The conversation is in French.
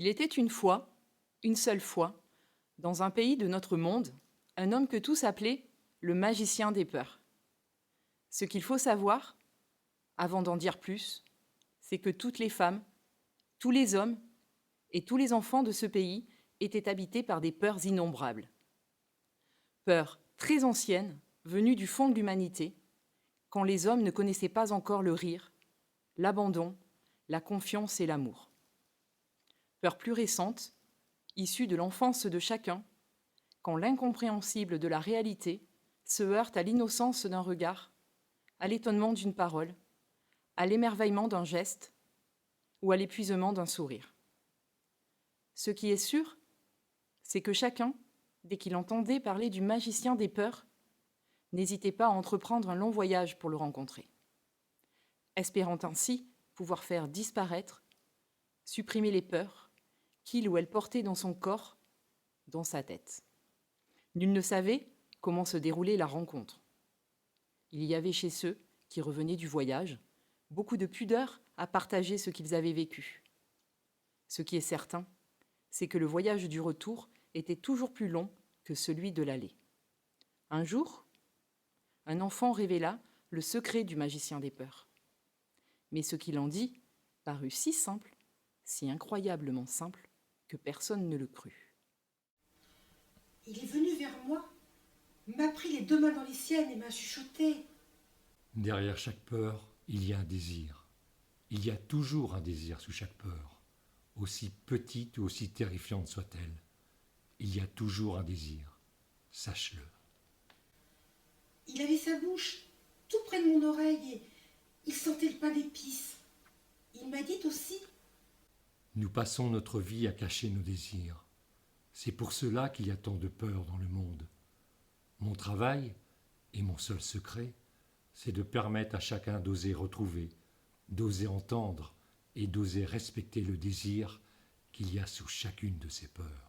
était une fois, une seule fois, dans un pays de notre monde, un homme que tous appelaient le magicien des peurs. Ce qu'il faut savoir, avant d'en dire plus, c'est que toutes les femmes, tous les hommes et tous les enfants de ce pays étaient habités par des peurs innombrables. Peurs très anciennes, venues du fond de l'humanité, quand les hommes ne connaissaient pas encore le rire, l'abandon, la confiance et l'amour. Peurs plus récentes, issues de l'enfance de chacun, quand l'incompréhensible de la réalité se heurte à l'innocence d'un regard, à l'étonnement d'une parole, à l'émerveillement d'un geste ou à l'épuisement d'un sourire. Ce qui est sûr, c'est que chacun, dès qu'il entendait parler du magicien des peurs, n'hésitait pas à entreprendre un long voyage pour le rencontrer, espérant ainsi pouvoir faire disparaître, supprimer les peurs qu'il ou elle portait dans son corps, dans sa tête. Nul ne savait comment se déroulait la rencontre. Il y avait chez ceux qui revenaient du voyage beaucoup de pudeur à partager ce qu'ils avaient vécu. Ce qui est certain, c'est que le voyage du retour était toujours plus long que celui de l'aller. Un jour, un enfant révéla le secret du magicien des peurs. Mais ce qu'il en dit parut si simple, si incroyablement simple, que personne ne le crut. Il est venu vers moi, m'a pris les deux mains dans les siennes et m'a chuchoté. Derrière chaque peur, il y a un désir. Il y a toujours un désir sous chaque peur, aussi petite ou aussi terrifiante soit-elle. Il y a toujours un désir, sache-le. Il avait sa bouche tout près de mon oreille et il sentait le pain d'épices. Il m'a dit aussi. Nous passons notre vie à cacher nos désirs. C'est pour cela qu'il y a tant de peur dans le monde. Mon travail, et mon seul secret, c'est de permettre à chacun d'oser retrouver, d'oser entendre et d'oser respecter le désir qu'il y a sous chacune de ces peurs.